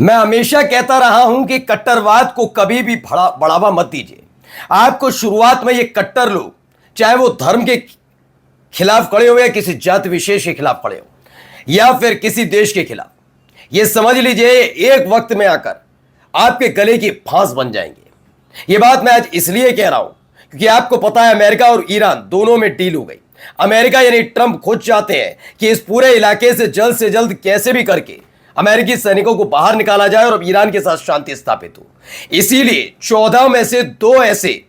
मैं हमेशा कहता रहा हूं कि कट्टरवाद को कभी भी बढ़ावा मत दीजिए। आपको शुरुआत में ये कट्टर लोग, चाहे वो धर्म के खिलाफ खड़े हो या किसी जाति विशेष के खिलाफ खड़े हो या फिर किसी देश के खिलाफ, ये समझ लीजिए एक वक्त में आकर आपके गले की फांस बन जाएंगे। ये बात मैं आज इसलिए कह रहा हूं क्योंकि आपको पता है अमेरिका और ईरान दोनों में डील हो गई। अमेरिका यानी ट्रंप खुद चाहते हैं कि इस पूरे इलाके से जल्द कैसे भी करके अमेरिकी सैनिकों को बाहर निकाला जाए और अब ईरान के साथ शांति स्थापित हो। इसीलिए 14 में से 2 ऐसे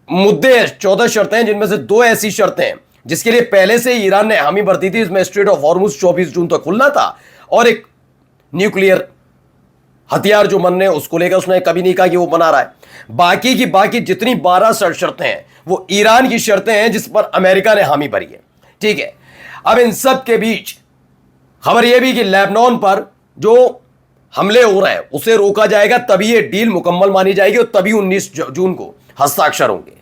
मुद्दे 14 शर्तें हैं, जिनमें से 2 ऐसी शर्तें हैं जिसके लिए पहले से ईरान ने हामी भरती थी। इसमें स्ट्रेट ऑफ हॉर्मुज 24 जून तक खुलना था और एक न्यूक्लियर हथियार जो बनने उसको लेकर उसने कभी नहीं कहा कि वो बना रहा है। बाकी की बाकी जितनी 12 शर्तें हैं वो ईरान की शर्तें हैं जिस पर अमेरिका ने हामी भरी है। ठीक है, अब इन सब के बीच खबर यह भी कि लेबनान पर जो हमले हो रहे हैं उसे रोका जाएगा, तभी यह डील मुकम्मल मानी जाएगी और तभी 19 जून को हस्ताक्षर होंगे।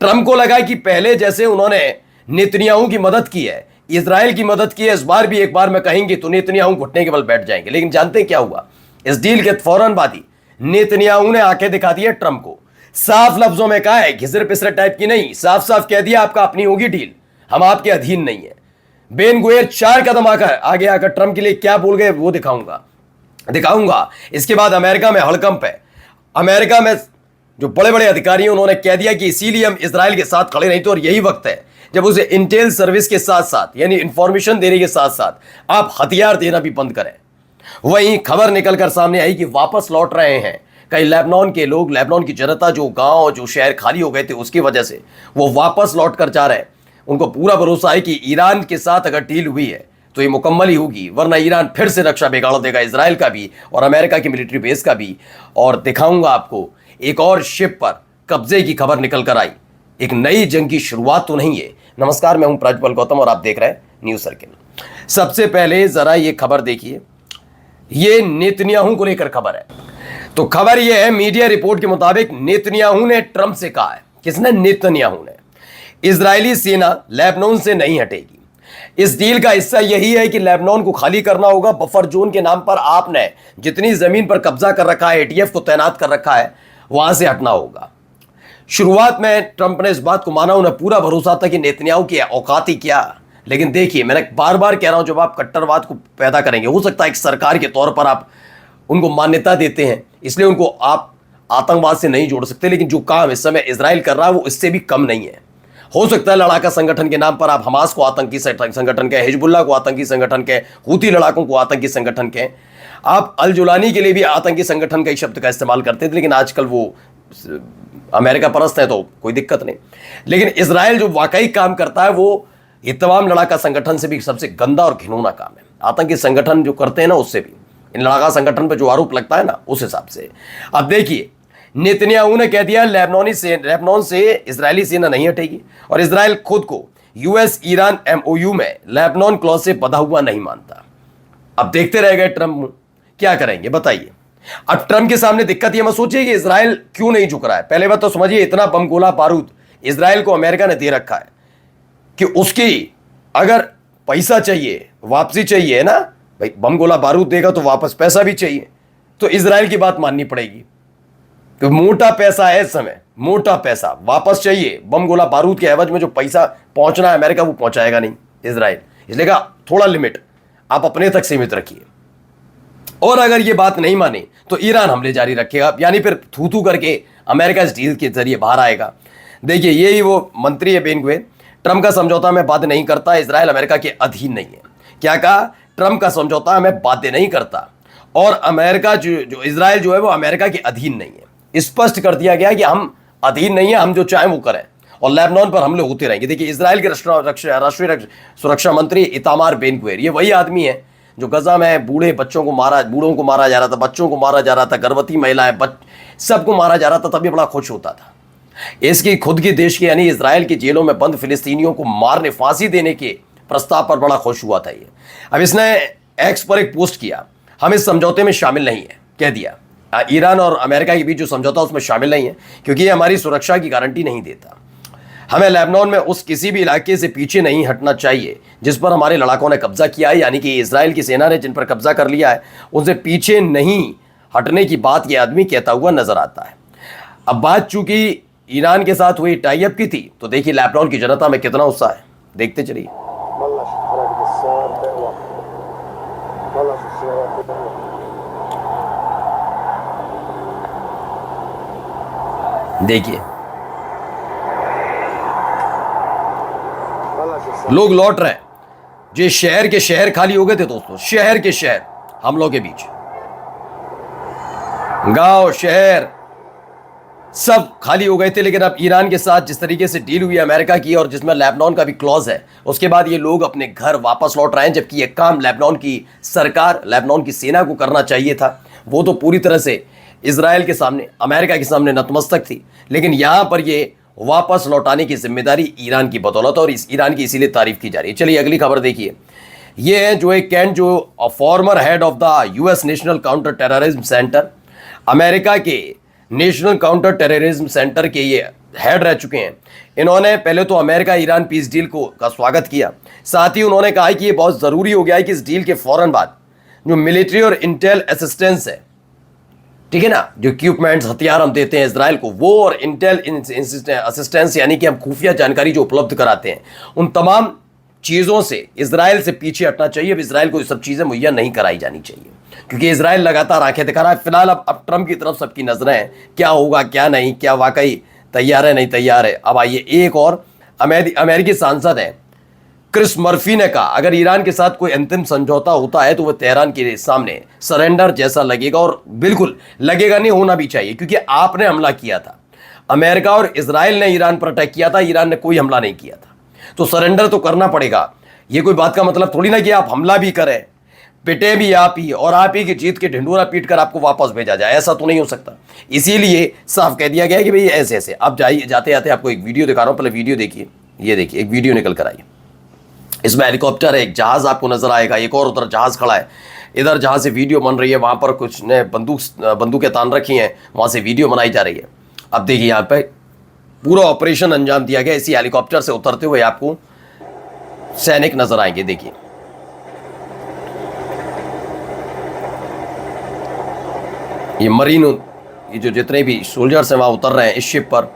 ट्रंप को लगा कि पहले जैसे उन्होंने नेतन्याहू की मदद की है, इजराइल की मदद की है, इस बार भी एक बार में कहेंगे तो नेतन्याहू घुटने के बल बैठ जाएंगे। लेकिन जानते हैं क्या हुआ? इस डील के फौरन बाद ही नेतन्याहू ने आंखें दिखा दी है ट्रंप को। साफ लफ्जों में कहा है, घिसर पिसर टाइप की नहीं, साफ साफ कह दिया आपका अपनी होगी डील, हम आपके अधीन नहीं है। बेन गुएर 4 कदम आगे आकर ट्रंप के लिए क्या बोल गए वो दिखाऊंगा। इसके बाद अमेरिका में हड़कंप है। अमेरिका में जो बड़े बड़े अधिकारी हैं उन्होंने कह दिया कि इसीलिए हम इजराइल के साथ खड़े नहीं तो, और यही वक्त है जब उसे इंटेल सर्विस के साथ साथ यानी इंफॉर्मेशन देने के साथ साथ आप हथियार देना भी बंद करें। वहीं खबर निकलकर सामने आई कि वापस लौट रहे हैं कई लेबनान के लोग, लेबनान की जनता, जो गांव जो शहर खाली हो गए थे उसकी वजह से वो वापस लौट कर जा रहे हैं। उनको पूरा भरोसा है कि ईरान के साथ अगर डील हुई है तो ये मुकम्मल ही होगी, वरना ईरान फिर से रक्षा बिगाड़ देगा इजराइल का भी और अमेरिका की मिलिट्री बेस का भी। और दिखाऊंगा आपको एक और शिप पर कब्जे की खबर निकल कर आई। एक नई जंग की शुरुआत तो नहीं है। नमस्कार, मैं हूं प्रज्वल गौतम और आप देख रहे हैं न्यूज सर्किल। सबसे पहले जरा ये खबर देखिए, ये नेतन्याहू को लेकर खबर है। तो खबर यह है, मीडिया रिपोर्ट के मुताबिक नेतन्याहू ने ट्रंप से कहा है, किसने? नेतन्याहू ने, इजरायली सेना लेबनान से नहीं हटेगी। इस डील का हिस्सा यही है कि लेबनान को खाली करना होगा। बफर जोन के नाम पर आपने जितनी जमीन पर कब्जा कर रखा है, एटीएफ को तैनात कर रखा है, वहां से हटना होगा। शुरुआत में ट्रंप ने इस बात को माना, उन्हें पूरा भरोसा था कि नेतन्याहू की औकात ही क्या। लेकिन देखिए, मैंने बार बार कह रहा हूं, जब आप कट्टरवाद को पैदा करेंगे, हो सकता है एक सरकार के तौर पर आप उनको मान्यता देते हैं, इसलिए उनको आप आतंकवाद से नहीं जोड़ सकते, लेकिन जो काम इस समय इजराइल कर रहा है वो इससे भी कम नहीं है। हो सकता है लड़ाका संगठन के नाम पर आप हमास को आतंकी संगठन के, हिजबुल्लाह को आतंकी संगठन के, हूती लड़ाकों को आतंकी संगठन के, आप अल जुलानी के लिए भी आतंकी संगठन का ही शब्द का इस्तेमाल करते थे, लेकिन आजकल वो अमेरिका परस्त है तो कोई दिक्कत नहीं। लेकिन इजराइल जो वाकई काम करता है वो ये तमाम लड़ाका संगठन से भी सबसे गंदा और घिनौना काम है। आतंकी संगठन जो करते हैं ना, उससे भी इन लड़ाका संगठन पर जो आरोप लगता है ना, उस हिसाब से। अब देखिए, नेतन्याहू ने कह दिया लेबनान से इजरायली सेना नहीं हटेगी और इजराइल खुद को यूएस ईरान एमओयू में लेबनान क्लॉज से बंधा हुआ नहीं मानता। अब देखते रह गए ट्रंप क्या करेंगे, बताइए। अब ट्रंप के सामने दिक्कत ये मत सोचिए कि इजराइल क्यों नहीं झुक रहा है। पहले बात तो समझिए, इतना बम गोला बारूद इजराइल को अमेरिका ने दे रखा है कि उसकी अगर पैसा चाहिए, वापसी चाहिए, है ना भाई, बम गोला बारूद देगा तो वापस पैसा भी चाहिए, तो इजराइल की बात माननी पड़ेगी। तो मोटा पैसा है इस समय, मोटा पैसा वापस चाहिए। बम गोला बारूद के एवज में जो पैसा पहुंचना है अमेरिका, वो पहुंचाएगा नहीं इजराइल, इसलिए कहा थोड़ा लिमिट आप अपने तक सीमित रखिए। और अगर ये बात नहीं माने तो ईरान हमले जारी रखेगा, यानी फिर थू करके अमेरिका इस डील के जरिए बाहर आएगा। देखिए, यही वो मंत्री है बेन गुएर, ट्रंप का समझौता में बाध्य नहीं करता, इजराइल अमेरिका के अधीन नहीं है। क्या कहा? ट्रंप का समझौता हमें बाध्य नहीं करता और अमेरिका जो इजराइल जो है वो अमेरिका के अधीन नहीं है। स्पष्ट कर दिया गया कि हम अधीन नहीं है, हम जो चाहें वो करें और लेबनान पर हमले होते रहेंगे। देखिए, इजराइल के राष्ट्रीय सुरक्षा मंत्री इतामार बेन गुएर, ये वही आदमी है जो गजा में बूढ़ों को मारा जा रहा था, बच्चों को मारा जा रहा था, गर्भवती महिलाएं, सबको मारा जा रहा था, तभी बड़ा खुश होता था। इसकी खुद की देश के यानी इजराइल की जेलों में बंद फिलिस्तीनियों को मारने, फांसी देने के प्रस्ताव पर बड़ा खुश हुआ था ये। अब इसने एक्स पर एक पोस्ट किया, हम इस समझौते में शामिल नहीं है, कह दिया ईरान और अमेरिका के बीच जो समझौता उसमें शामिल नहीं है क्योंकि ये हमारी सुरक्षा की गारंटी नहीं देता। हमें लेबनान में उस किसी भी इलाके से पीछे नहीं हटना चाहिए जिस पर हमारे लड़ाकों ने कब्जा किया है, यानी कि इजराइल की सेना ने जिन पर कब्जा कर लिया है उनसे पीछे नहीं हटने की बात यह आदमी कहता हुआ नजर आता है। अब बात चूंकि ईरान के साथ हुई टाई अप की थी, तो देखिए लेबनान की जनता में कितना उत्साह है, देखते चलिए। देखिए लोग लौट रहे हैं। जो शहर के शहर खाली हो गए थे दोस्तों, शहर के शहर हमलों के बीच, गांव शहर सब खाली हो गए थे। लेकिन अब ईरान के साथ जिस तरीके से डील हुई अमेरिका की, और जिसमें लेबनान का भी क्लॉज है, उसके बाद ये लोग अपने घर वापस लौट रहे हैं। जबकि ये काम लेबनान की सरकार, लेबनान की सेना को करना चाहिए था। वो तो पूरी तरह से इजराइल के सामने, अमेरिका के सामने नतमस्तक थी। लेकिन यहां पर ये वापस लौटाने की जिम्मेदारी ईरान की बदौलत और इस ईरान की इसीलिए तारीफ की जा रही है। चलिए अगली खबर देखिए। ये है जो एक कैंट, जो farmer head of the US national counter terrorism centre, America के नेशनल काउंटर टेररिज्म सेंटर के ये हेड रह चुके हैं। इन्होंने पहले तो अमेरिका ईरान पीस डील का स्वागत किया। साथ ही उन्होंने कहा कि ये बहुत ज़रूरी हो गया है कि इस डील के फौरन बाद जो मिलिट्री और इंटेल असिस्टेंस है, ठीक है ना, जो इक्विपमेंट्स हथियार हम देते हैं इजराइल को, वो और इंटेल असिस्टेंस यानी कि हम खुफिया जानकारी जो उपलब्ध कराते हैं, उन तमाम चीज़ों से इजराइल से पीछे हटना चाहिए। अब इजराइल को ये सब चीज़ें मुहैया नहीं कराई जानी चाहिए, क्योंकि इजराइल लगातार आंखें दिखा रहा है। फिलहाल अब ट्रंप की तरफ सबकी नजरें हैं, क्या होगा क्या नहीं, क्या वाकई तैयार है नहीं तैयार है। अब आइए, एक और अमेरिकी सांसद है क्रिस मर्फी ने कहा अगर ईरान के साथ कोई अंतिम समझौता होता है तो वह तेहरान के सामने सरेंडर जैसा लगेगा, और बिल्कुल लगेगा नहीं, होना भी चाहिए, क्योंकि आपने हमला किया था। अमेरिका और इजराइल ने ईरान पर अटैक किया था, ईरान ने कोई हमला नहीं किया था, तो सरेंडर तो करना पड़ेगा। ये कोई बात का मतलब थोड़ी ना कि आप हमला भी करें, पिटे भी आप ही, और आप ही की जीत के ढिंडोरा पीट कर आपको वापस भेजा जाए, ऐसा तो नहीं हो सकता। इसीलिए साफ कह दिया गया है कि भाई ऐसे ऐसे। अब जाइए, जाते जाते आपको एक वीडियो दिखा रहा हूं, पहले वीडियो देखिए। ये देखिए, एक वीडियो निकल कर आई। इसमें हेलीकॉप्टर है, एक जहाज आपको नजर आएगा, एक और उधर जहाज खड़ा है, इधर जहां से वीडियो बन रही है, वहां पर कुछ ने बंदूकें तान रखी हैं, वहां से वीडियो बनाई जा रही है। अब देखिए, यहाँ पे पूरा ऑपरेशन अंजाम दिया गया। इसी हेलीकॉप्टर से उतरते हुए आपको सैनिक नजर आएंगे, देखिए। ये मरीन, ये जो जितने भी सोल्जर्स हैं वहां उतर रहे हैं इस शिप पर।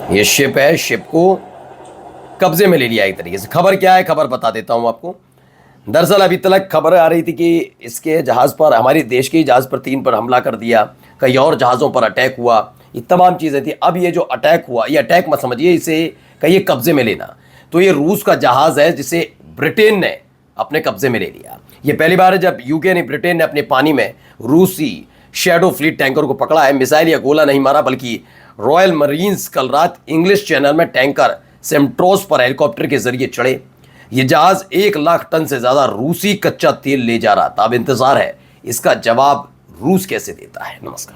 ये शिप है, शिप को कब्जे में ले लिया एक तरीके से। खबर क्या है, खबर बता देता हूं आपको। दरअसल अभी तक खबर आ रही थी कि इसके जहाज पर, हमारे देश के जहाज पर 3 पर हमला कर दिया, कई और जहाज़ों पर अटैक हुआ, ये तमाम चीज़ें थी। अब ये जो अटैक हुआ, ये अटैक मत समझिए, इसे कहिए कब्जे में लेना। तो ये रूस का जहाज़ है जिसे ब्रिटेन ने अपने कब्जे में ले लिया। ये पहली बार है जब यूके ने, ब्रिटेन ने अपने पानी में रूसी शैडो फ्लीट टैंकर को पकड़ा है। मिसाइल या गोला नहीं मारा, बल्कि रॉयल मरीन्स कल रात इंग्लिश चैनल में टैंकर सेम्ट्रोस पर हेलीकॉप्टर के जरिए चढ़े। ये जहाज 1 लाख टन से ज्यादा रूसी कच्चा तेल ले जा रहा था। अब इंतजार है इसका जवाब रूस कैसे देता है। नमस्कार।